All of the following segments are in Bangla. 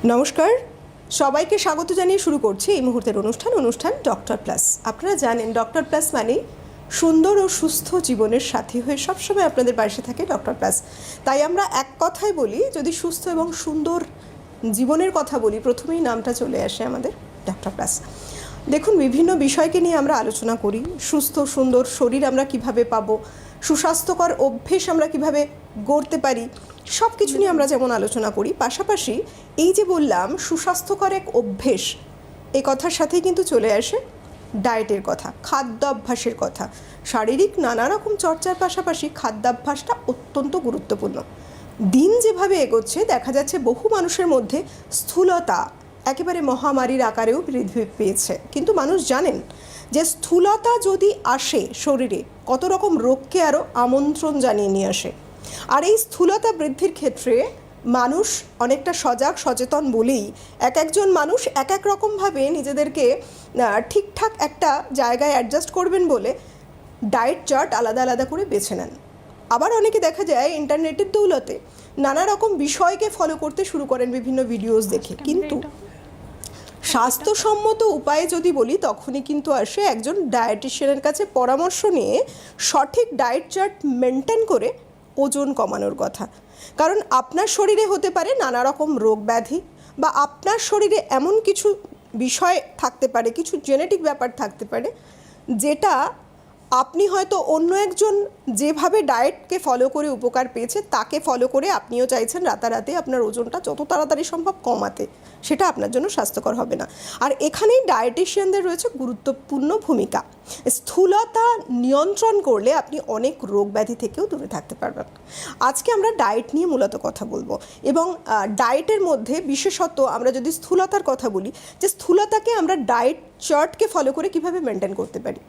নমস্কার, সবাইকে স্বাগত জানিয়ে শুরু করছি এই মুহূর্তের অনুষ্ঠান ডক্টর প্লাস। আপনারা জানেন ডক্টর প্লাস মানে সুন্দর ও সুস্থ জীবনের সাথী হয়ে সবসময় আপনাদের পাশে থাকে ডক্টর প্লাস। তাই আমরা এক কথাই বলি, যদি সুস্থ এবং সুন্দর জীবনের কথা বলি, প্রথমেই নামটা চলে আসে আমাদের ডক্টর প্লাস। দেখুন, বিভিন্ন বিষয়কে নিয়ে আমরা আলোচনা করি। সুস্থ সুন্দর শরীর আমরা কিভাবে পাবো, সুস্বাস্থ্যকর অভ্যেস আমরা কিভাবে গড়তে পারি, সব কিছু নিয়ে আমরা যেমন আলোচনা করি, পাশাপাশি এই যে বললাম সুস্বাস্থ্যকর এক অভ্যেস, এই কথার সাথেই কিন্তু চলে আসে ডায়েটের কথা, খাদ্যাভ্যাসের কথা। শারীরিক নানা রকম চর্চার পাশাপাশি খাদ্যাভ্যাসটা অত্যন্ত গুরুত্বপূর্ণ। দিন যেভাবে এগোচ্ছে দেখা যাচ্ছে বহু মানুষের মধ্যে স্থূলতা একেবারে মহামারীর আকারেও বৃদ্ধি পেয়েছে। কিন্তু মানুষ জানেন যে স্থূলতা যদি আসে শরীরে, কত রকম রোগকে আরও আমন্ত্রণ জানিয়ে নিয়ে আসে। আর এই স্থূলতা বৃদ্ধির ক্ষেত্রে মানুষ অনেকটা সজাগ সচেতন বলেই এক একজন মানুষ এক এক রকমভাবে নিজেদেরকে ঠিকঠাক একটা জায়গায় অ্যাডজাস্ট করবেন বলে ডায়েট চার্ট আলাদা আলাদা করে বেছে নেন। আবার অনেকে দেখা যায় ইন্টারনেটের দৌলতে নানা রকম বিষয়কে ফলো করতে শুরু করেন বিভিন্ন ভিডিওস দেখে। কিন্তু স্বাস্থ্যসম্মত উপায়ে যদি বলি, তখনই কিন্তু আসে একজন ডায়েটিশিয়ানের কাছে পরামর্শ নিয়ে সঠিক ডায়েট চার্ট মেনটেন করে ওজন কমানোর কথা। কারণ আপনার শরীরে হতে পারে নানা রকম রোগ ব্যাধি, বা আপনার শরীরে এমন কিছু বিষয় থাকতে পারে, কিছু জেনেটিক ব্যাপার থাকতে পারে, যেটা আপনি হয়তো অন্য একজন যেভাবে ডায়েটকে ফলো করে উপকার পেয়েছে তাকে ফলো করে আপনিও চাইছেন রাতারাতি আপনার ওজনটা যত তাড়াতাড়ি সম্ভব কমাতে, সেটা আপনার জন্য স্বাস্থ্যকর হবে না। আর এখানেই ডায়েটিশিয়ানদের রয়েছে গুরুত্বপূর্ণ ভূমিকা। স্থূলতা নিয়ন্ত্রণ করলে আপনি অনেক রোগ ব্যাধি থেকেও দূরে থাকতে পারবেন। আজকে আমরা ডায়েট নিয়ে মূলত কথা বলবো, এবং ডায়েটের মধ্যে বিশেষত আমরা যদি স্থূলতার কথা বলি, যে স্থূলতাকে আমরা ডায়েট চার্টকে ফলো করে কিভাবে মেনটেন করতে পারি,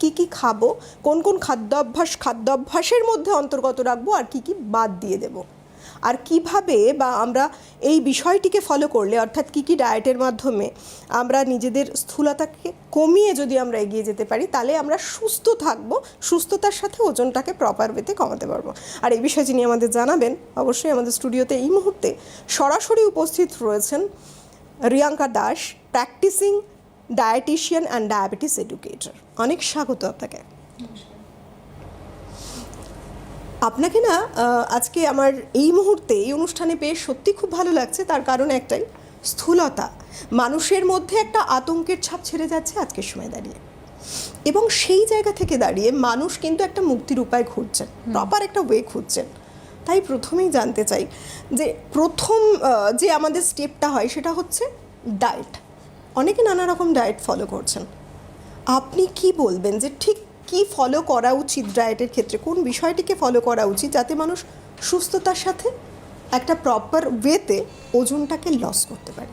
কি কি খাবো, কোন কোন খাদ্যাভ্যাসের মধ্যে অন্তর্গত রাখবো, আর কি কি বাদ দিয়ে দেব, আর কিভাবে বা আমরা এই বিষয়টিকে ফলো করলে, অর্থাৎ কি কি ডায়েটের মাধ্যমে আমরা নিজেদের স্থূলতাকে কমিয়ে যদি আমরা এগিয়ে যেতে পারি, তাহলে আমরা সুস্থ থাকবো, সুস্থতার সাথে ওজনটাকে প্রপার ওয়েতে কমাতে পারবো। আর এই বিষয়ে যিনি আমাদের জানাবেন, অবশ্যই আমাদের স্টুডিওতে এই মুহূর্তে সরাসরি উপস্থিত রয়েছেন Riyanka Das, practising dietitian and diabetes educator. অনেক স্বাগত আপনাকে। আপনাকে না আজকে আমার এই মুহূর্তে এই অনুষ্ঠানে পেয়ে সত্যি খুব ভালো লাগছে। তার কারণ একটাই, স্থূলতা মানুষের মধ্যে একটা আতঙ্কের ছাপ ছেড়ে যাচ্ছে আজকের সময় দাঁড়িয়ে, এবং সেই জায়গা থেকে দাঁড়িয়ে মানুষ কিন্তু একটা মুক্তির উপায় খুঁজছেন, প্রপার একটা ওয়ে খুঁজছেন। তাই প্রথমেই জানতে চাই যে প্রথম যে আমাদের স্টেপটা হয় সেটা হচ্ছে ডায়েট। অনেকে নানা রকম ডায়েট ফলো করছেন, আপনি কি বলবেন যে ঠিক কি ফলো করা উচিত ডায়েটের ক্ষেত্রে, কোন বিষয়টিকে ফলো করা উচিত যাতে মানুষ সুস্থতার সাথে একটা প্রপার ওয়েতে ওজনটাকে লস করতে পারে?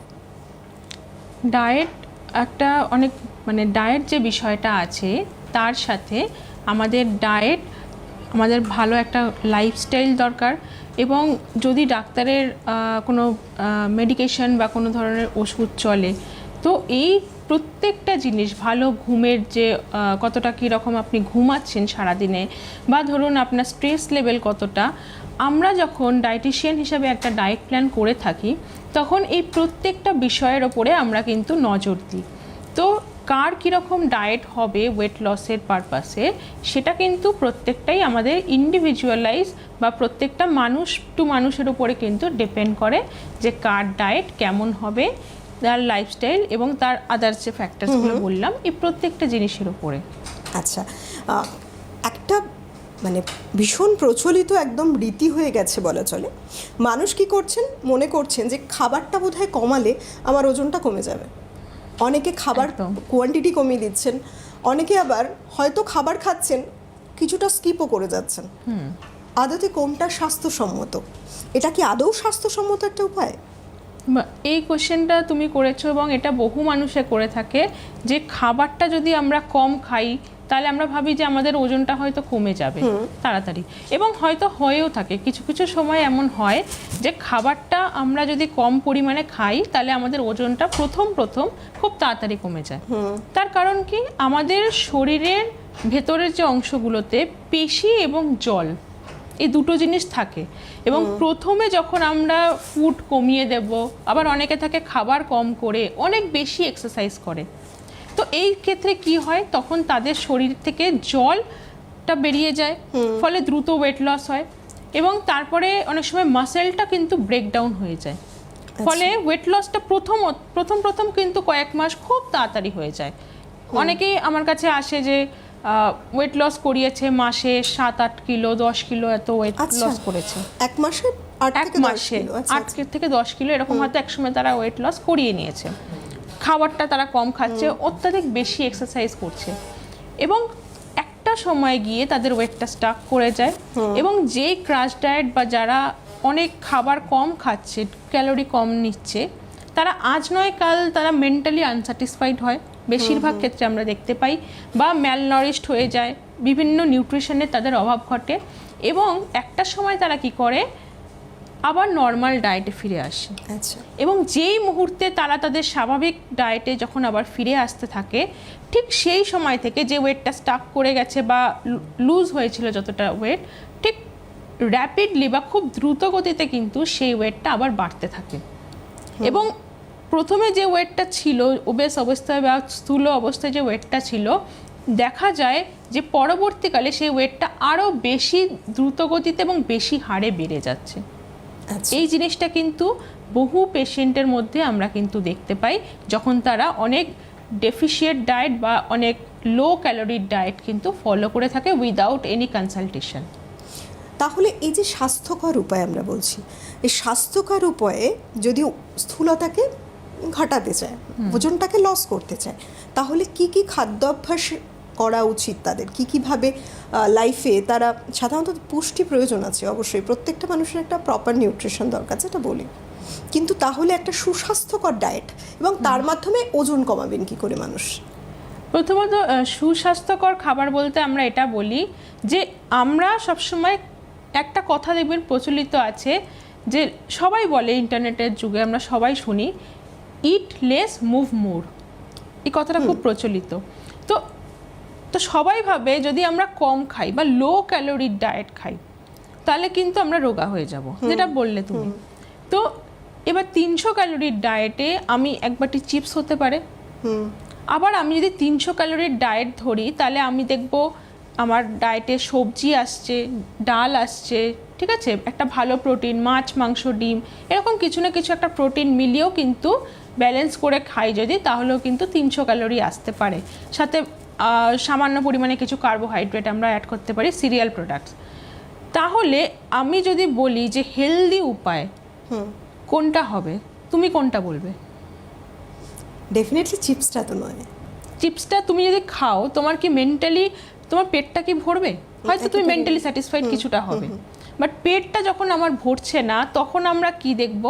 ডায়েট একটা অনেক ডায়েট যে বিষয়টা আছে তার সাথে আমাদের ভালো একটা লাইফস্টাইল দরকার, এবং যদি ডাক্তারের কোনো মেডিকেশন বা কোনো ধরনের ওষুধ চলে, তো এই প্রত্যেকটা জিনিস, ভালো ঘুমের যে কতটা কীরকম আপনি ঘুমাচ্ছেন সারাদিনে, বা ধরুন আপনার স্ট্রেস লেভেল কতটা, আমরা যখন ডায়েটিশিয়ান হিসাবে একটা ডায়েট প্ল্যান করে থাকি তখন এই প্রত্যেকটা বিষয়ের ওপরে আমরা কিন্তু নজর দিই। তো কার কীরকম ডায়েট হবে ওয়েট লসের পারপাসে, সেটা কিন্তু প্রত্যেকটাই আমাদের ইন্ডিভিজুয়ালাইজ বা প্রত্যেকটা মানুষ টু মানুষের উপরে কিন্তু ডিপেন্ড করে যে কার ডায়েট কেমন হবে, তার লাইফস্টাইল এবং তার আদার্স যে ফ্যাক্টরসগুলো বললাম, এই প্রত্যেকটা জিনিসের উপরে। আচ্ছা, একটা ভীষণ প্রচলিত একদম রীতি হয়ে গেছে বলা চলে। মানুষ কি করছেন, মনে করছেন যে খাবারটা বোধহয় কমালে আমার ওজনটা কমে যাবে। অনেকে খাবার কোয়ান্টিটি কমিয়ে দিচ্ছেন, অনেকে আবার হয়তো খাবার খাচ্ছেন কিছুটা স্কিপও করে যাচ্ছেন। আদতে কোনটা স্বাস্থ্যসম্মত? এটা কি আদৌ স্বাস্থ্যসম্মত একটা উপায়? এই কোশ্চেনটা তুমি করেছো, এবং এটা বহু মানুষে করে থাকে যে খাবারটা যদি আমরা কম খাই তাহলে আমরা ভাবি যে আমাদের ওজনটা হয়তো কমে যাবে তাড়াতাড়ি, এবং হয়তো হয়েও থাকে। কিছু কিছু সময় এমন হয় যে খাবারটা আমরা যদি কম পরিমাণে খাই তাহলে আমাদের ওজনটা প্রথম খুব তাড়াতাড়ি কমে যায়। তার কারণ কি, আমাদের শরীরের ভেতরের যে অংশগুলোতে পেশি এবং জল এই দুটো জিনিস থাকে। এবং প্রথমে যখন আমরা ফুড কমিয়ে দেব, আবার অনেকে থাকে খাবার কম করে অনেক বেশি এক্সারসাইজ করে, তো এই ক্ষেত্রে কি হয়, তখন তাদের শরীর থেকে জলটা বেরিয়ে যায়, ফলে দ্রুত ওয়েট লস হয় এবং তারপরে অনেক সময় মাসেলটা কিন্তু ব্রেকডাউন হয়ে যায়, ফলে ওয়েট লসটা প্রথম কিন্তু কয়েক মাস খুব তাড়াতাড়ি হয়ে যায়। অনেকেই আমার কাছে আসে যে ওয়েট লস করিয়েছে মাসে 7-8 কিলো 10 কিলো এত ওয়েট লস করেছে, এক মাসে 8 থেকে 10 কিলো এরকম হয়তো একসময় তারা ওয়েট লস করিয়ে নিয়েছে। খাবারটা তারা কম খাচ্ছে, অত্যাধিক বেশি এক্সারসাইজ করছে এবং একটা সময় গিয়ে তাদের ওয়েটটা স্টাক করে যায়। এবং যেই ক্রাশ ডায়েট বা যারা অনেক খাবার কম খাচ্ছে, ক্যালোরি কম নিচ্ছে, তারা আজ নয় কাল তারা মেন্টালি আনস্যাটিসফাইড হয়, বেশিরভাগ ক্ষেত্রে আমরা দেখতে পাই, বা ম্যালনারিশড হয়ে যায়, বিভিন্ন নিউট্রিশনের তাদের অভাব ঘটে এবং একটা সময় তারা কি করে আবার নর্মাল ডায়েটে ফিরে আসে। আচ্ছা। এবং যেই মুহূর্তে তারা তাদের স্বাভাবিক ডায়েটে যখন আবার ফিরে আসতে থাকে, ঠিক সেই সময় থেকে যে ওয়েটটা স্টাক করে গেছে বা লুজ হয়েছিল যতটা ওয়েট, ঠিক র্যাপিডলি বা খুব দ্রুত গতিতে কিন্তু সেই ওয়েটটা আবার বাড়তে থাকে। এবং প্রথমে যে ওয়েটটা ছিল ওবেস অবস্থায় বা স্থূল অবস্থায় যে ওয়েটটা ছিল, দেখা যায় যে পরবর্তীকালে সেই ওয়েটটা আরও বেশি দ্রুত গতিতে এবং বেশি হারে বেড়ে যাচ্ছে। এই জিনিসটা কিন্তু বহু পেশেন্টের মধ্যে আমরা কিন্তু দেখতে পাই যখন তারা অনেক ডেফিশিয়েন্ট ডায়েট বা অনেক লো ক্যালোরির ডায়েট কিন্তু ফলো করে থাকে উইদাউট এনি কনসালটেশন। তাহলে এই যে স্বাস্থ্যকর উপায় আমরা বলছি, এই স্বাস্থ্যকর উপায়ে যদি স্থূলতাকে ঘটাতে চায়, ওজনটাকে লস করতে চায়, তাহলে কি কি খাদ্যাভ্যাস করা উচিত তাদের, কীভাবে লাইফে তারা, সাধারণত পুষ্টি প্রয়োজন আছে অবশ্যই, প্রত্যেকটা মানুষের একটা প্রপার নিউট্রিশন দরকার যেটা বলি, কিন্তু তাহলে একটা সুস্বাস্থ্যকর ডায়েট এবং তার মাধ্যমে ওজন কমাবেন কি করে মানুষ? প্রথমত সুস্বাস্থ্যকর খাবার বলতে আমরা এটা বলি যে আমরা সবসময় একটা কথা দেখবেন প্রচলিত আছে যে সবাই বলে, ইন্টারনেটের যুগে আমরা সবাই শুনি, ইট লেস মুভ মোর, এই কথাটা খুব প্রচলিত। তো সবাই ভাবে যদি আমরা কম খাই বা লো ক্যালোরির ডায়েট খাই তাহলে কিন্তু আমরা রোগা হয়ে যাব, যেটা বললে তুমি। তো এবার 300 ক্যালোরির ডায়েটে আমি এক বাটি চিপস হতে পারে, আবার আমি যদি 300 ক্যালোরির ডায়েট ধরি তাহলে আমি দেখব আমার ডায়েটে সবজি আসছে, ডাল আসছে, ঠিক আছে, একটা ভালো প্রোটিন, মাছ মাংস ডিম, এরকম কিছু না কিছু একটা প্রোটিন মিলিয়েও কিন্তু ব্যালেন্স করে খাই যদি, তাহলেও কিন্তু 300 ক্যালোরি আসতে পারে। সাথে সামান্য পরিমাণে কিছু কার্বোহাইড্রেট আমরা অ্যাড করতে পারি, সিরিয়াল প্রোডাক্টস। তাহলে আমি যদি বলি যে হেলদি উপায় কোনটা হবে, তুমি কোনটা বলবে? ডেফিনেটলি চিপসটা তো নয়। চিপসটা তুমি যদি খাও তোমার কি মেন্টালি, তোমার পেটটা কি ভরবে? হয়তো তুমি মেন্টালি স্যাটিসফাইড কিছুটা হবে, বাট পেটটা যখন আমার ভরছে না তখন আমরা কি দেখব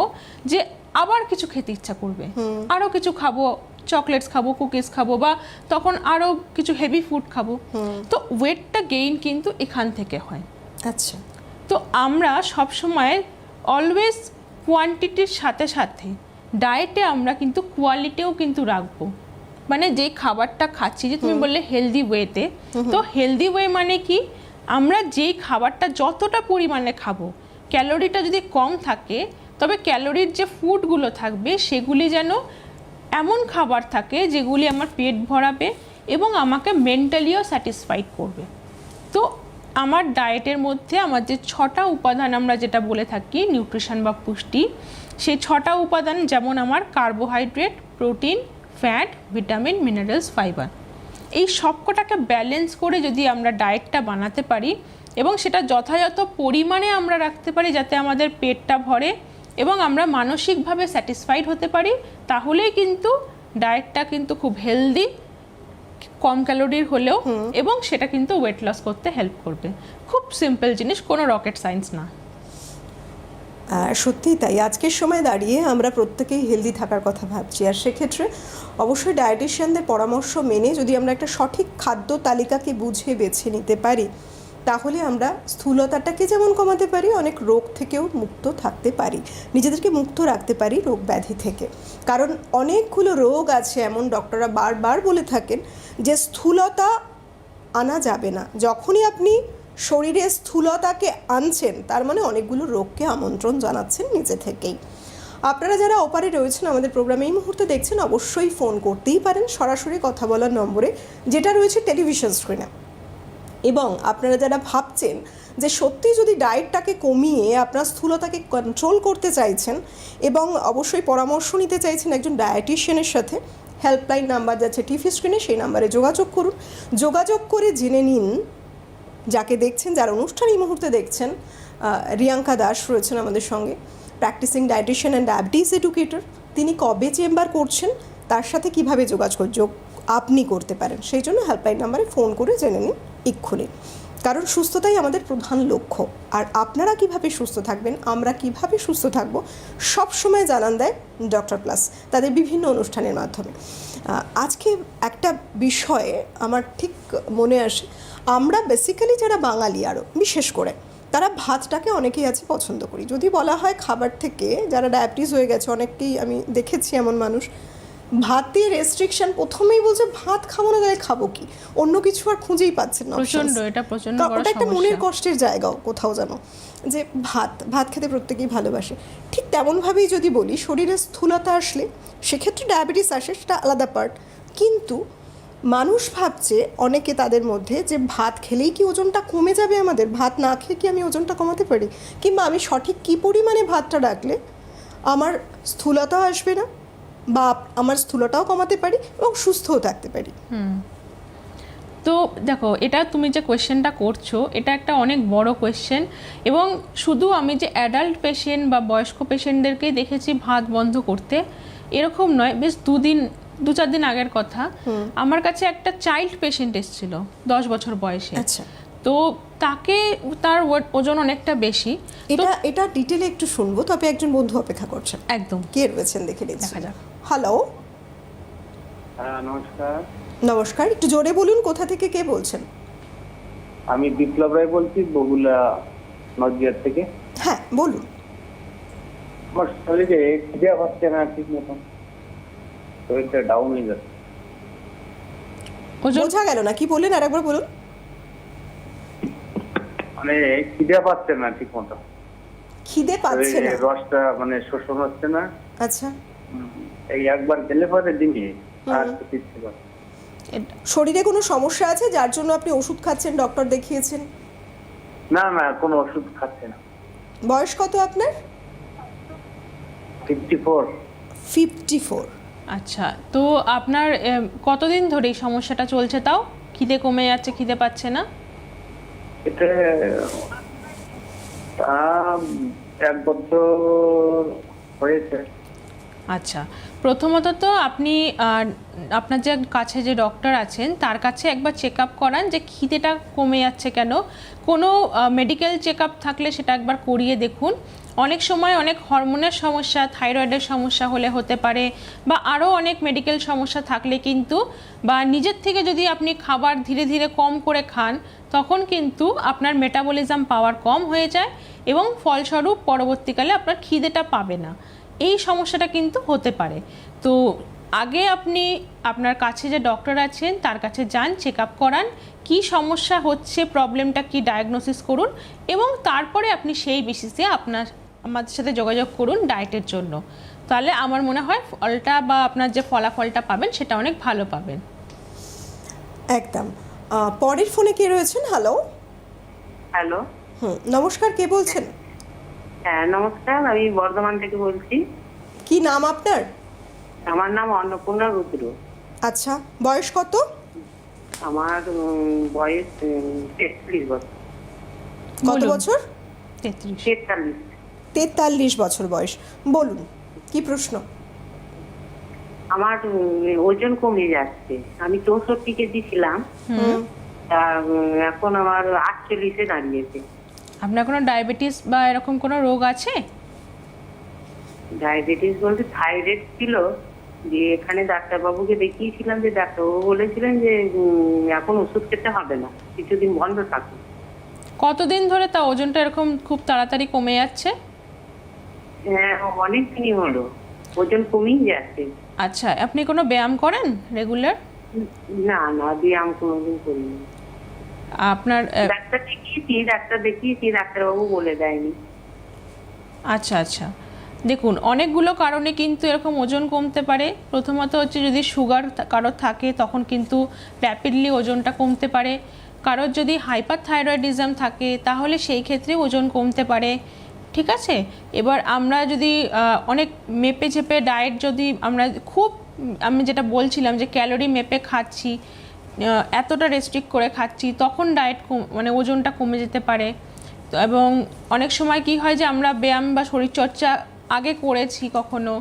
যে আবার কিছু খেতে ইচ্ছা করবে, আরও কিছু খাবো, চকলেটস খাবো, কুকিজ খাবো, বা তখন আরও কিছু হেভি ফুড খাবো। তো ওয়েটটা গেইন কিন্তু এখান থেকে হয়। আচ্ছা। তো আমরা সবসময় অলওয়েজ কোয়ান্টিটির সাথে সাথে ডায়েটে আমরা কিন্তু কোয়ালিটিও কিন্তু রাখবো। মানে যে খাবারটা খাচ্ছি, যে তুমি বললে হেলদি ওয়েতে, তো হেলদি ওয়ে মানে কি, আমরা যেই খাবারটা যতটা পরিমাণে খাবো, ক্যালোরিটা যদি কম থাকে তবে ক্যালোরির যে ফুডগুলো থাকবে সেগুলি যেন এমন খাবার থাকে যেগুলি আমার পেট ভরাবে এবং আমাকে মেন্টালিও স্যাটিসফাইড করবে। তো আমার ডায়েটের মধ্যে আমার যে 6টা উপাদান আমরা যেটা বলে থাকি নিউট্রিশন বা পুষ্টি, সেই 6টা উপাদান যেমন আমার carbohydrate, protein, fat, vitamin, minerals, fibre, এই সবকটাকে ব্যালেন্স করে যদি আমরা ডায়েটটা বানাতে পারি এবং সেটা যথাযথ পরিমাণে আমরা রাখতে পারি যাতে আমাদের পেটটা ভরে এবং আমরা মানসিকভাবে স্যাটিসফাইড হতে পারি, তাহলেই কিন্তু ডায়েটটা কিন্তু খুব হেলদি, কম ক্যালোরির হলেও, এবং সেটা কিন্তু ওয়েট লস করতে হেল্প করবে। খুব সিম্পল জিনিস, কোনো রকেট সায়েন্স না। সত্যিই তাই, আজকের সময় দাঁড়িয়ে আমরা প্রত্যেকেই হেলদি থাকার কথা ভাবছি, আর সেক্ষেত্রে অবশ্যই ডায়েটিশিয়ানদের পরামর্শ মেনে যদি আমরা একটা সঠিক খাদ্য তালিকাকে বুঝে বেছে নিতে পারি তাহলে আমরা স্থূলতাটাকে যেমন কমাতে পারি, অনেক রোগ থেকেও মুক্ত থাকতে পারি, নিজেদেরকে মুক্ত রাখতে পারি রোগ ব্যাধি থেকে। কারণ অনেকগুলো রোগ আছে এমন, ডক্টররা বারবার বলে থাকেন যে স্থূলতা আনা যাবে না। যখনই আপনি শরীরে স্থূলতাকে আনছেন, তার মানে অনেকগুলো রোগকে আমন্ত্রণ জানাচ্ছেন নিজে থেকেই। আপনারা যারা ওপারে রয়েছেন আমাদের প্রোগ্রামে এই মুহূর্তে দেখছেন, অবশ্যই ফোন করতেই পারেন সরাসরি কথা বলার নম্বরে যেটা রয়েছে টেলিভিশন স্ক্রিনে। এবং আপনারা যারা ভাবছেন যে সত্যি যদি ডায়েটটাকে কমিয়ে আপনার স্থূলতাকে কন্ট্রোল করতে চাইছেন এবং অবশ্যই পরামর্শ নিতে চাইছেন একজন ডায়েটিশিয়ানের সাথে, হেল্পলাইন নাম্বার যাচ্ছে টিভি স্ক্রিনে, সেই নাম্বারে যোগাযোগ করুন। যোগাযোগ করে জেনে নিন, যাকে দেখছেন, যার অনুষ্ঠান এই মুহূর্তে দেখছেন, রিয়াঙ্কা দাস রয়েছেন আমাদের সঙ্গে, practising dietitian and diabetes educator. তিনি কবে চেম্বার করছেন, তার সাথে কীভাবে যোগাযোগ আপনি করতে পারেন, সেই জন্য হেল্পলাইন নাম্বারে ফোন করে জেনে নিন এক্ষুনি। কারণ সুস্থতাই আমাদের প্রধান লক্ষ্য, আর আপনারা কিভাবে সুস্থ থাকবেন, আমরা কিভাবে সুস্থ থাকব, সব সময় জানান দেয় ডক্টর প্লাস তাদের বিভিন্ন অনুষ্ঠানের মাধ্যমে। আজকে একটা বিষয়ে আমার ঠিক মনে আসে, আমরা বেসিক্যালি যারা বাঙালি আরও বিশেষ করে, তারা ভাতটাকে অনেকেই আছে পছন্দ করি। যদি বলা হয় খাবার থেকে, যারা ডায়াবেটিস হয়ে গেছে অনেককেই আমি দেখেছি এমন মানুষ, ভাতে রেস্ট্রিকশন, প্রথমেই বলছে ভাত খাবো না, তাহলে খাবো কি, অন্য কিছু আর খুঁজেই পাচ্ছেন না। এটা প্রচন্ড বড় ওটা একটা সমস্যা। মনের কষ্টের জায়গাও কোথাও জানো, যে ভাত খেতে প্রত্যেকেই ভালোবাসে। ঠিক তেমনভাবেই যদি বলি, শরীরে স্থূলতা আসলে সেক্ষেত্রে ডায়াবেটিস আসে, সেটা আলাদা পার্ট। কিন্তু মানুষ ভাবছে অনেকে তাদের মধ্যে যে ভাত খেলেই কি ওজনটা কমে যাবে আমাদের, ভাত না খেয়ে কি আমি ওজনটা কমাতে পারি, কিংবা আমি সঠিক কী পরিমাণে ভাতটা রাখলে আমার স্থূলতা আসবে না, বা আমার স্থূলতাও কমাতে পারি এবং সুস্থও থাকতে পারি। তো দেখো, এটা তুমি যে কোয়েশ্চেনটা করছো, এটা একটা অনেক বড় কোয়েশ্চেন। এবং শুধু আমি যে অ্যাডাল্ট পেশেন্ট বা বয়স্ক পেশেন্টদেরকেই দেখেছি ভাত বন্ধ করতে, এরকম নয়। বেশ 2-4 দিন আগের কথা, আমার কাছে একটা চাইল্ড পেশেন্ট এসেছিল 10 বছর বয়সে। আচ্ছা, তো তার ওজন অনেকটা বেশি। এটা ডিটেলে একটু শুনবো, তবে একজন বন্ধু অপেক্ষা করছেন। একদম, কে রয়েছেন দেখে নিচ্ছি। দেখা যাক। হ্যালো, নমস্কার। নমস্কার, একটু জোরে বলুন, কোথা থেকে কে বলছেন? আমি বিপ্লব রায় বলছি, বগুলা নদিয়ার থেকে। হ্যাঁ বলুন। আমার শরীরে খিদে হচ্ছে না ঠিক মতন, শরীরটা ডাউন হয়ে যাচ্ছে। বোঝা গেল না, কি বললেন, আরেকবার বলুন। মানে খিদে পাচ্ছে না ঠিক মতো, খিদে পাচ্ছে না, রসটা মানে শোষণ হচ্ছে না। আচ্ছা। এই একবার খেলে পরে দিনে আর কিছু ছিল না। শরীরে কোনো সমস্যা আছে যার জন্য আপনি ওষুধ খাচ্ছেন, ডক্টর দেখিয়েছেন? না না, কোনো ওষুধ খাচ্ছে না। বয়স কত আপনার? 54। 54। আচ্ছা, তো আপনার কতদিন ধরে এই সমস্যাটা চলছে? তাও খিদে কমে যাচ্ছে, খিদে পাচ্ছে না? এটা 1 বছর হয়েছে। আচ্ছা, প্রথমত তো আপনি আপনার যে কাছে যে ডক্টর আছেন তার কাছে একবার চেক আপ করান যে খিদেটা কমে যাচ্ছে কেন। কোনো মেডিকেল চেক আপ থাকলে সেটা একবার করিয়ে দেখুন। অনেক সময় অনেক হরমোনের সমস্যা, থাইরয়েডের সমস্যা হলে হতে পারে, বা আরও অনেক মেডিকেল সমস্যা থাকলে কিন্তু, বা নিজের থেকে যদি আপনি খাবার ধীরে ধীরে কম করে খান, তখন কিন্তু আপনার মেটাবলিজম পাওয়ার কম হয়ে যায় এবং ফলস্বরূপ পরবর্তীকালে আপনার খিদেটা পাবে না। এই সমস্যাটা কিন্তু হতে পারে। তো আগে আপনি আপনার কাছে যে ডক্টর আছেন তার কাছে যান, চেক আপ করান, কী সমস্যা হচ্ছে, প্রবলেমটা কি ডায়াগনোসিস করুন, এবং তারপরে আপনি সেই বেসিসে আমাদের সাথে যোগাযোগ করুন ডায়েটের জন্য। তাহলে আমার মনে হয় ফলটা বা আপনার যে ফলাফলটা পাবেন সেটা অনেক ভালো পাবেন। একদম। পরের ফোনে কে রয়েছেন? হ্যালো। হ্যালো। নমস্কার, কে বলছেন? হ্যাঁ নমস্কার, আমি বর্ধমান থেকে বলছি। কি নাম আপনার? আমার নাম অন্নপূর্ণা রুদ্র। আচ্ছা, বয়স কত? আমার বয়স 43 বছর। কত বলুন। বছর? 33। 43 বছর বয়স। বলুন, কি প্রশ্ন? আমার ওজন কমে যাচ্ছে। আমি 64 কেজি ছিলাম, তা এখন আমার 48-এ দাঁড়িয়েছে। আপনার কোনো ডায়াবেটিস বা এরকম কোনো রোগ আছে? ডায়াবেটিস বলতে থাইরয়েড ছিল, যে এখানে ডাক্তারবাবুকে দেখিয়েছিলাম, যে ডাক্তারবাবু বলেছিলেন যে এখন ওষুধ খেতে হবে না, কিছুদিন বন্ধ থাকুন। কতদিন ধরে তা ওজনটা এরকম খুব তাড়াতাড়ি কমে যাচ্ছে? হ্যাঁ অনেক দিনই হলো, ওজন কমেই যাচ্ছে। আচ্ছা, আপনি কোনো ব্যায়াম করেন রেগুলার? না না, ব্যায়াম কোনোদিন করিনি। আপনার ডাক্তার দেখিয়েছি, ডাক্তারবাবু বলে দেয়নি। আচ্ছা আচ্ছা, দেখুন অনেকগুলো কারণে কিন্তু এরকম ওজন কমতে পারে। প্রথমত হচ্ছে যদি সুগার কারোর থাকে তখন কিন্তু র্যাপিডলি ওজনটা কমতে পারে। কারোর যদি হাইপারথাইরয়েডিজম থাকে তাহলে সেই ক্ষেত্রে ওজন কমতে পারে, ঠিক আছে। এবার আমরা যদি অনেক মেপে চেপে ডায়েট যদি আমরা আমি যেটা বলছিলাম যে ক্যালোরি মেপে খাচ্ছি, এতটা রেস্ট্রিক্ট করে খাচ্ছি, তখন ডায়েট মানে ওজনটা কমে যেতে পারে। তো এবং অনেক সময় কি হয় যে আমরা ব্যায়াম বা শরীরচর্চা আগে করেছি কখনো,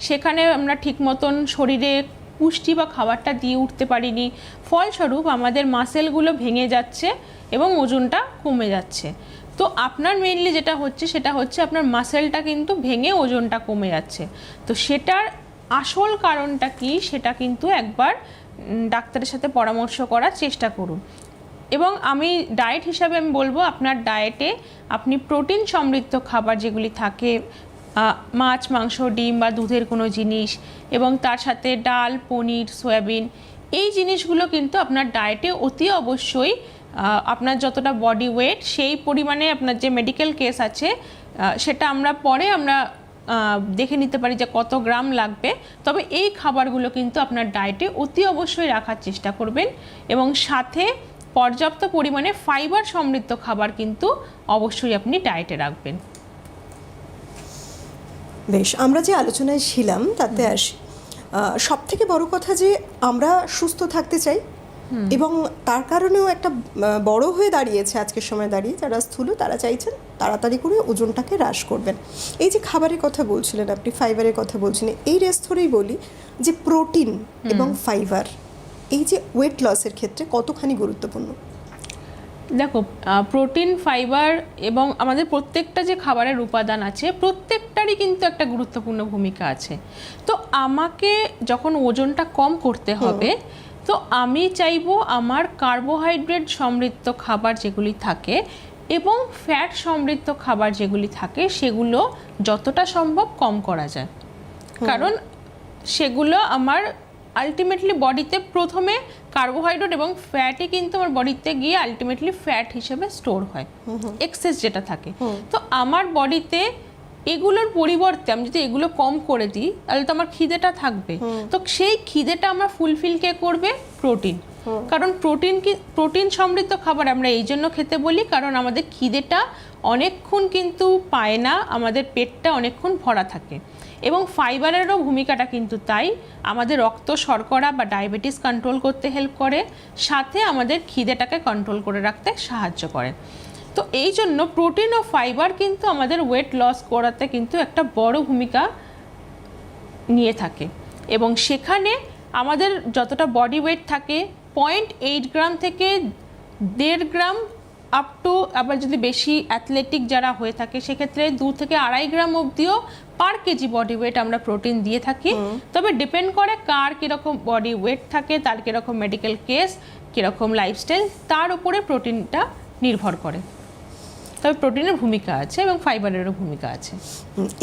সেখানে আমরা ঠিক মতন শরীরে পুষ্টি বা খাবারটা দিয়ে উঠতে পারিনি, ফলস্বরূপ আমাদের মাসেলগুলো ভেঙে যাচ্ছে এবং ওজনটা কমে যাচ্ছে। তো আপনার মেইনলি যেটা হচ্ছে সেটা হচ্ছে আপনার মাসেলটা কিন্তু ভেঙে ওজনটা কমে যাচ্ছে। তো সেটার আসল কারণটা কি সেটা কিন্তু একবার ডাক্তারের সাথে পরামর্শ করার চেষ্টা করুন। এবং আমি ডায়েট হিসাবে আমি বলবো আপনার ডায়েটে আপনি প্রোটিন সমৃদ্ধ খাবার যেগুলি থাকে, মাছ, মাংস, ডিম বা দুধের কোনো জিনিস, এবং তার সাথে ডাল, পনির, সয়াবিন, এই জিনিসগুলো কিন্তু আপনার ডায়েটে অতি অবশ্যই আপনার যতটা বডি ওয়েট সেই পরিমাণে আপনার যে মেডিকেল কেস আছে সেটা আমরা পরে দেখে নিতে পারি যে কত গ্রাম লাগবে। তবে এই খাবারগুলো কিন্তু আপনার ডায়েটে অতি অবশ্যই রাখার চেষ্টা করবেন, এবং সাথে পর্যাপ্ত পরিমাণে ফাইবার সমৃদ্ধ খাবার কিন্তু অবশ্যই আপনি ডায়েটে রাখবেন। বেশ, আমরা যে আলোচনায় ছিলাম তাতে আসি। সব থেকে বড় কথা যে আমরা সুস্থ থাকতে চাই, এবং তার কারণেও একটা বড় হয়ে দাঁড়িয়েছে আজকের সময় দাঁড়িয়ে যারা স্থূল তারা চাইছেন তাড়াতাড়ি করে ওজনটাকে হ্রাস করবেন। এই যে খাবারের কথা বলছিলেন আপনি, ফাইবারের কথা বলছিলেন, এই রেস ধরেই বলি যে প্রোটিন এবং ফাইবার এই যে ওয়েট লসের ক্ষেত্রে কতখানি গুরুত্বপূর্ণ? দেখো, প্রোটিন, ফাইবার এবং আমাদের প্রত্যেকটা যে খাবারের উপাদান আছে প্রত্যেকটারই কিন্তু একটা গুরুত্বপূর্ণ ভূমিকা আছে। তো আমাকে যখন ওজনটা কম করতে হবে তো আমি চাইবো আমার কার্বোহাইড্রেট সমৃদ্ধ খাবার যেগুলি থাকে এবং ফ্যাট সমৃদ্ধ খাবার যেগুলি থাকে সেগুলো যতটা সম্ভব কম করা যায়। কারণ সেগুলো আমার আলটিমেটলি বডিতে প্রথমে কার্বোহাইড্রেট এবং ফ্যাটই কিন্তু আমার বডিতে গিয়ে আলটিমেটলি ফ্যাট হিসেবে স্টোর হয়, এক্সেস যেটা থাকে। তো আমার বডিতে এগুলোর পরিবর্তে আমি যদি এগুলো কম করে দিই তাহলে তো আমার খিদেটা থাকবে। তো সেই খিদেটা আমরা ফুলফিল কে করবে? প্রোটিন। কারণ প্রোটিন সমৃদ্ধ খাবার আমরা এই জন্য খেতে বলি কারণ আমাদের খিদেটা অনেকক্ষণ কিন্তু পায় না, আমাদের পেটটা অনেকক্ষণ ভরা থাকে। এবং ফাইবারেরও ভূমিকাটা কিন্তু তাই, আমাদের রক্ত শর্করা বা ডায়াবেটিস কন্ট্রোল করতে হেল্প করে, সাথে আমাদের খিদেটাকে কন্ট্রোল করে রাখতে সাহায্য করে। তো এই জন্য প্রোটিন ও ফাইবার কিন্তু আমাদের ওয়েট লস করাতে কিন্তু একটা বড় ভূমিকা নিয়ে থাকে। এবং সেখানে আমাদের যতটা বডি ওয়েট থাকে 0.8 গ্রাম থেকে 1.5 গ্রাম আপ টু, আবার যদি বেশি অ্যাথলেটিক যারা হয়ে থাকে সেক্ষেত্রে 2 থেকে 2.5 গ্রাম অবধিও পার কেজি বডি ওয়েট আমরা প্রোটিন দিয়ে থাকি। তবে ডিপেন্ড করে কার কীরকম বডি ওয়েট থাকে, তার কীরকম মেডিকেল কেস, কীরকম লাইফস্টাইল, তার উপরে প্রোটিনটা নির্ভর করে। তবে প্রোটিনের ভূমিকা আছে এবং ফাইবারেরও ভূমিকা আছে।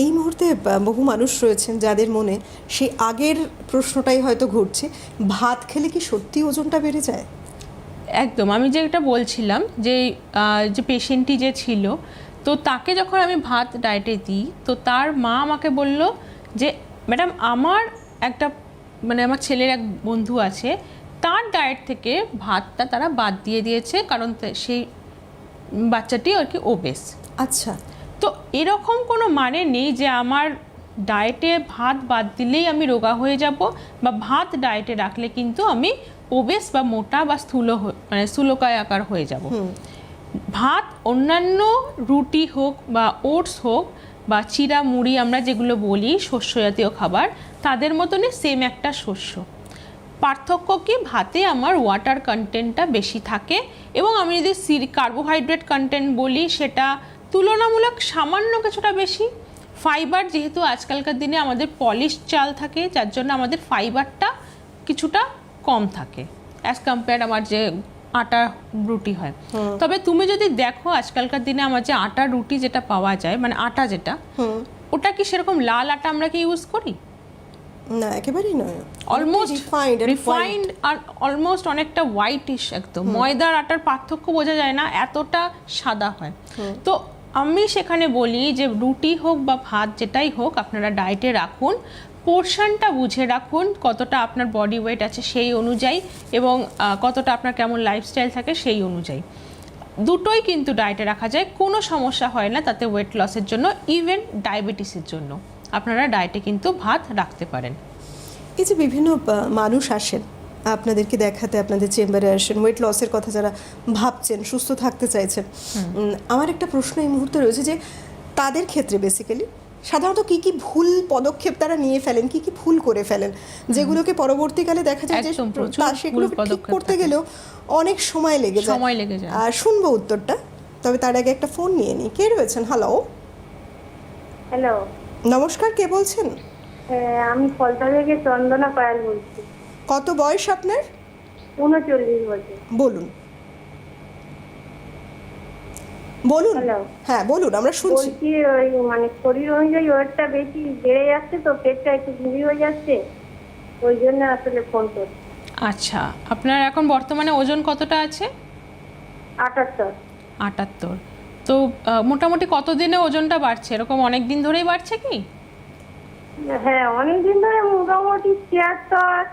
এই মুহূর্তে বহু মানুষ রয়েছেন যাদের মনে সেই আগের প্রশ্নটাই হয়তো ঘুরছে, ভাত খেলে কি সত্যি ওজনটা বেড়ে যায়? একদম, আমি যেটা বলছিলাম যে পেশেন্টটি যে ছিল, তো তাকে যখন আমি ভাত ডায়েটে দিই তো তার মা আমাকে বলল যে ম্যাডাম আমার আমার ছেলের এক বন্ধু আছে, তার ডায়েট থেকে ভাতটা তারা বাদ দিয়ে দিয়েছে কারণ সেই বাচ্চাটি আর কি ওবেস। আচ্ছা, তো এরকম কোনো মানে নেই যে আমার ডায়েটে ভাত বাদ দিলেই আমি রোগা হয়ে যাব, বা ভাত ডায়েটে রাখলে কিন্তু আমি ওবেস বা মোটা বা স্থূলকায় আকার হয়ে যাব। ভাত অন্যান্য রুটি হোক বা ওটস হোক বা চিরা মুড়ি আমরা যেগুলো বলি শস্য জাতীয় খাবার, তাদের মতনই সেম একটা শস্য। পার্থক্য কি, ভাতে আমার ওয়াটার কন্টেন্টটা বেশি থাকে এবং আমি যদি কার্বোহাইড্রেট কন্টেন্ট বলি সেটা তুলনামূলক সামান্য কিছুটা বেশি। ফাইবার যেহেতু আজকালকার দিনে আমাদের পলিশ চাল থাকে যার জন্য আমাদের ফাইবারটা কিছুটা কম থাকে অ্যাজ কম্পেয়ার আমার যে আটা রুটি হয়। তবে তুমি যদি দেখো আজকালকার দিনে আমার যে আটা রুটি যেটা পাওয়া যায়, মানে আটা যেটা, ওটা কি সেরকম লাল আটা আমরা কি ইউজ করি? না একেবারেই নয়, অলমোস্ট রিফাইন্ড রিফাইন্ড আর অলমোস্ট অনেকটা হোয়াইটিশ, একদম ময়দার আটার পার্থক্য বোঝা যায় না, এতটা সাদা হয়। তো আমি সেখানে বলি যে রুটি হোক বা ভাত যেটাই হোক আপনারা ডায়েটে রাখুন, পোর্শনটা বুঝে রাখুন, কতটা আপনার বডি ওয়েট আছে সেই অনুযায়ী, এবং কতটা আপনার কেমন লাইফস্টাইল থাকে সেই অনুযায়ী। দুটোই কিন্তু ডায়েটে রাখা যায়, কোনো সমস্যা হয় না তাতে ওয়েট লসের জন্য, ইভেন ডায়াবেটিসের জন্য আপনারা ডায়েটে কিন্তু ভাত রাখতে পারেন। এই যে বিভিন্ন মানুষ আসেন আপনাদেরকে দেখাতে, আপনাদের চেম্বারে আসেন, ওয়েট লসের কথা যারা ভাবছেন, সুস্থ থাকতে চাইছেন, আমার একটা প্রশ্ন এই মুহূর্তে রয়েছে যে তাদের ক্ষেত্রে বেসিক্যালি সাধারণত কি কি ভুল পদক্ষেপ তারা নিয়ে ফেলেন, কি কি ভুল করে ফেলেন, যেগুলোকে পরবর্তীকালে দেখা যায় যে একদম প্রচুর সেগুলো ভুল ঠিক পদক্ষেপ করতে থাকে। গেলেও অনেক সময় লেগে যায়। আর শুনবো উত্তরটা, তবে তার আগে একটা ফোন নিয়ে নিই। কে রয়েছেন? হ্যালো, হ্যালো, নমস্কার, কে বলছেন? আমি ফলতা থেকে চন্দনা পায়েল বলছি। কত বয়স আপনার? 39 বছর। বলুন বলুন। হ্যালো, হ্যাঁ বলুন, আমরা শুনছি। বলছি ওই মানে শরীর অনুযায়ী ওয়েটটা বেশি বেড়ে যাচ্ছে, তো পেটটা একটু ভুঁড়ি হয়ে যাচ্ছে, ওই জন্য আসলে ফোন করছি। আচ্ছা, আপনার এখন বর্তমানে ওজন কতটা আছে? 78। 78। তো মোটামুটি কতদিনে ওজনটা বাড়ছে? এরকম অনেক দিন ধরেই বাড়ছে কি? হ্যাঁ, অনেকদিন ধরে মোটামুটি 76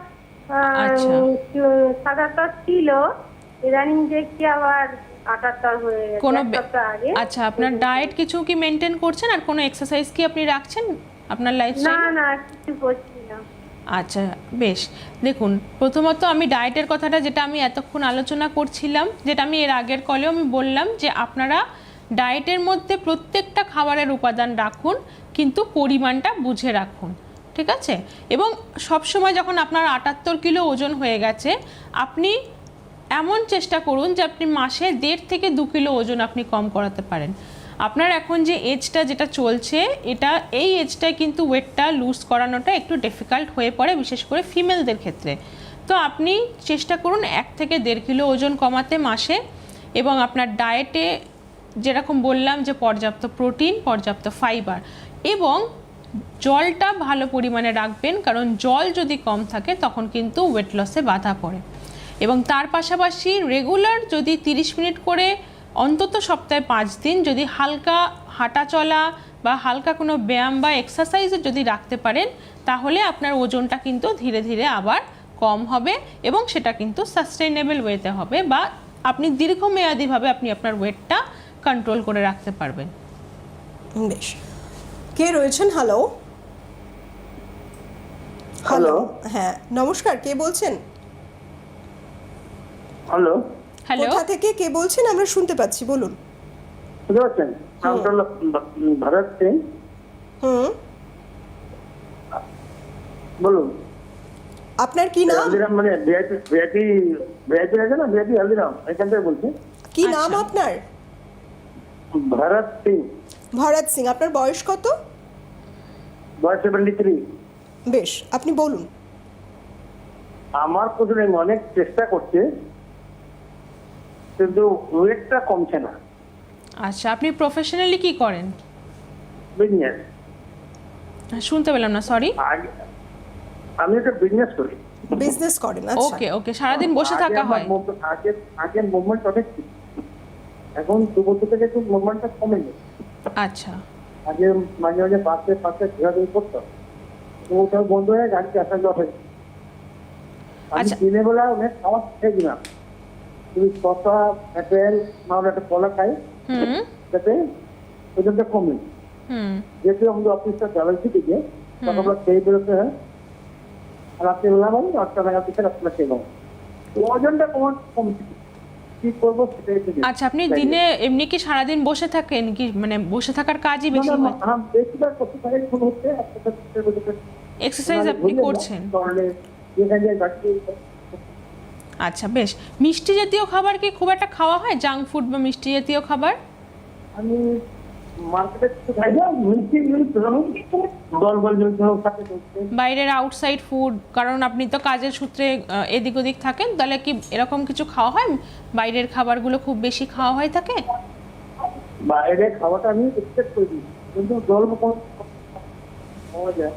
আচ্ছা। 77 ছিল, ইদানিং দেখছি আবার 78 হয়ে গেছে কোনো এক সপ্তাহ আগে। আচ্ছা, আপনার ডায়েট কিছু কি মেনটেন করছেন, আর কোনো এক্সারসাইজ কি আপনি রাখছেন আপনার না লাইফস্টাইলে? না, কিছু করছি না। আচ্ছা বেশ, দেখুন প্রথমত আমি ডায়েটের কথাটা যেটা আমি এতক্ষণ আলোচনা করছিলাম, যেটা আমি এর আগের কলেও আমি বললাম যে আপনারা ডায়েটের মধ্যে প্রত্যেকটা খাবারের উপাদান রাখুন, কিন্তু পরিমাণটা বুঝে রাখুন, ঠিক আছে? এবং সবসময় যখন আপনার 78 কিলো ওজন হয়ে গেছে, আপনি এমন চেষ্টা করুন যে আপনি মাসে 1.5 থেকে 2 কিলো ওজন আপনি কম করাতে পারেন। আপনার এখন যে এজটা যেটা চলছে, এই এজটায় কিন্তু ওয়েটটা লুজ করানোটা একটু ডিফিকাল্ট হয়ে পড়ে, বিশেষ করে ফিমেলদের ক্ষেত্রে। তো আপনি চেষ্টা করুন 1 থেকে 1.5 কিলো ওজন কমাতে মাসে, এবং আপনার ডায়েটে যেরকম বললাম যে পর্যাপ্ত প্রোটিন, পর্যাপ্ত ফাইবার, এবং জলটা ভালো পরিমাণে রাখবেন, কারণ জল যদি কম থাকে তখন কিন্তু ওয়েট লসে বাধা পড়ে। এবং তার পাশাপাশি রেগুলার যদি 30 মিনিট করে অন্তত সপ্তাহে 5 দিন যদি হালকা হাঁটা চলা বা হালকা কোনো ব্যায়াম বা এক্সারসাইজে যদি রাখতে পারেন, তাহলে আপনার ওজনটা কিন্তু ধীরে ধীরে আবার কম হবে, এবং সেটা কিন্তু সাস্টেইনেবল ওয়েতে হবে, বা আপনি দীর্ঘমেয়াদীভাবে আপনি আপনার ওয়েটটা কন্ট্রোল করে রাখতে পারবেন। বেশ, কে রয়েছেন? হ্যালো। হ্যালো। হ্যাঁ নমস্কার, কে বলছেন? হ্যালো, হ্যালো, কোথা থেকে কে বলছেন? আমরা শুনতে পাচ্ছি, বলুন। বুঝতে পারছেন? নামটা হলো ভারত সিং। বলুন। আপনার কি নাম? হলদিরাম মানে ভিআইপি আছে না, ভিআইপি হলদিরাম, এখান থেকে বলছি। কি নাম আপনার? ভারত সিং। ভরত সিং। আপনার বয়স কত? বয়স 73। বেশ, আপনি বলুন। আমার প্রচুর অনেক চেষ্টা করছে, কিন্তু ওয়েটটা কমছে না। আচ্ছা, আপনি প্রফেশনালি কি করেন? বিজনেস। শুনতে পেলাম না, সরি। আমি একটা বিজনেস করি। বিজনেস করেন? আচ্ছা। ওকে ওকে, সারাদিন বসে থাকা হয়? আগে মুভমেন্ট অনেক ছিল, এখন 2 বছর থেকে একটু মুভমেন্টটা কমে গেছে। আচ্ছা আগে মাঝে মাঝে পাশে ঘোরাঘুরি করতাম, তো ওটা বন্ধ হয়ে গাড়িতে আসা যাওয়া হয়েছে। আমি আচ্ছা। দিনের বেলা অনেক খাবার খেয়ে দিলাম, তুমি শসা, অ্যাপেল, নাহলে একটা কলা খাই, যাতে ওজনটা কমে। যেহেতু আমাদের অফিসটা জ্বালাচ্ছি দিকে, তখন আমরা খেয়ে বেরোতে হয়, রাত্রিবেলা মানে 8টা নাগাদ থেকে রাত্রিবেলা খেয়ে নেবো, ওজনটা কমছে। কি করবো সেটাই। আচ্ছা, আপনি দিনে এমনি কি সারাদিন বসে থাকেন, কি মানে বসে থাকার কাজই বেশি হয়? বেশিরভাগ করতে পারি শুরু হচ্ছে এক্সারসাইজ আপনি করছেন? আচ্ছা বেশ, মিষ্টি জাতীয় খাবার কি খুব একটা খাওয়া হয়? জাঙ্ক ফুড বা মিষ্টি জাতীয় খাবার? আমি মার্কেটে খাই না, মিষ্টি বাইরের আউটসাইড ফুড, কারণ আপনি তো কাজের সূত্রে এদিক ওদিক থাকেন, তাহলে কি এরকম কিছু খাওয়া হয়? বাইরের খাবারগুলো খুব বেশি খাওয়া হয়ে থাকে? বাইরে খাওয়াটা আমি এক্সপেক্ট করি, কিন্তু জল পাওয়া যায়।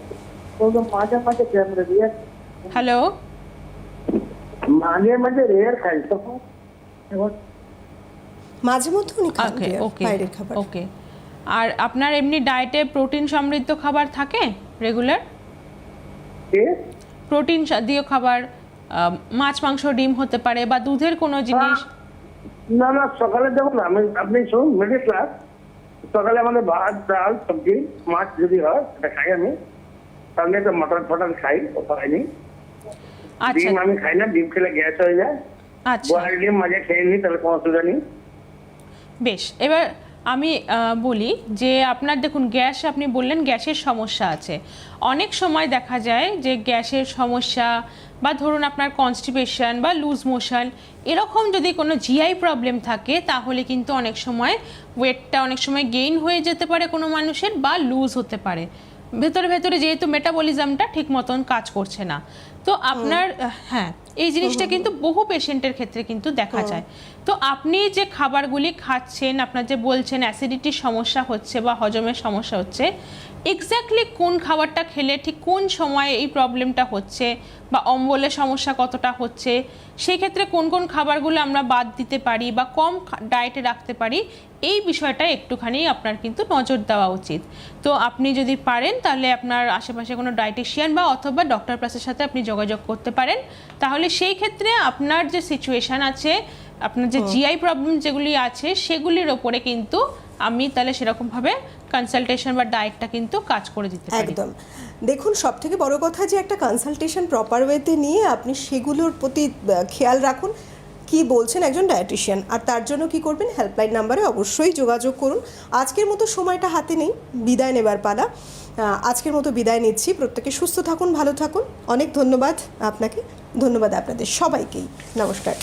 তো মাঝে মাঝে ক্যামেরা দিয়ে হ্যালো, মাঝে মাঝে রেয়ার খাই তখন এখন মাঝে মধ্যে উনি খান ওকে dear, ওকে বাইরের খাবার। ওকে। আর আপনার এমনি ডায়েটে প্রোটিন সমৃদ্ধ খাবার থাকে রেগুলার? কে প্রোটিন জাতীয় খাবার, মাছ মাংস ডিম হতে পারে বা দুধের কোনো জিনিস? না না, সকালে দেখুন আপনি শুনুন, মিডিল ক্লাস, সকালে আমাদের ভাত ডাল সবজি মাছ যদি হয় সেটা খাই আমি, তাহলে তো মটন ফটন খাই, ও খাইনি। আচ্ছা ডিম আমি খাই না, ডিম খেলে গ্যাস হয়ে যায়। আচ্ছা, বয়েল ডিম মাঝে খেয়ে নিই, তাহলে কোনো অসুবিধা নেই। বেশ। এবার আমি বলি যে আপনার দেখুন গ্যাস, আপনি বললেন গ্যাসের সমস্যা আছে। অনেক সময় দেখা যায় যে গ্যাসের সমস্যা বা ধরুন আপনার কনস্টিপেশন বা লুজ মোশন এরকম যদি কোনো জিআই প্রবলেম থাকে, তাহলে কিন্তু অনেক সময় ওয়েটটা অনেক সময় গেইন হয়ে যেতে পারে কোনো মানুষের, বা লুজ হতে পারে ভেতরে ভেতরে, যেহেতু মেটাবলিজমটা ঠিক মতন কাজ করছে না। তো আপনার হ্যাঁ, এই জিনিসটা কিন্তু বহু পেশেন্টের ক্ষেত্রে কিন্তু দেখা যায়। তো আপনি যে খাবারগুলি খাচ্ছেন, আপনার যে বলছেন অ্যাসিডিটির সমস্যা হচ্ছে বা হজমের সমস্যা হচ্ছে, এক্স্যাক্টলি কোন খাবারটা খেলে ঠিক কোন সময়ে এই প্রবলেমটা হচ্ছে বা অম্বলের সমস্যা কতটা হচ্ছে, সেই ক্ষেত্রে কোন কোন খাবারগুলো আমরা বাদ দিতে পারি বা কম ডায়েটে রাখতে পারি, এই বিষয়টা একটুখানি আপনার কিন্তু নজর দেওয়া উচিত। তো আপনি যদি পারেন তাহলে আপনার আশেপাশে কোনো ডায়েটিশিয়ান বা অথবা ডক্টর প্লাসের সাথে আপনি যোগাযোগ করতে পারেন। তাহলে সেই ক্ষেত্রে আপনার যে সিচুয়েশান আছে, আপনার যে জিআই প্রবলেম যেগুলি আছে, সেগুলির ওপরে কিন্তু আমি তাহলে সেরকমভাবে কনসালটেশন বা ডায়েটটা কিন্তু কাজ করে দিতে পারি। একদম। দেখুন, সব থেকে বড় কথা যে একটা কনসালটেশন প্রপার ওয়েতে নিয়ে আপনি সেগুলোর প্রতি খেয়াল রাখুন কি বলছেন একজন ডায়েটিশিয়ান, আর তার জন্য কি করবেন, হেল্পলাইন নাম্বারে অবশ্যই যোগাযোগ করুন। আজকের মতো সময়টা হাতে নেই, বিদায় নেবার পালা। আজকের মতো বিদায় নিচ্ছি। প্রত্যেকে সুস্থ থাকুন, ভালো থাকুন। অনেক ধন্যবাদ আপনাকে, ধন্যবাদ আপনাদের সবাইকেই। নমস্কার।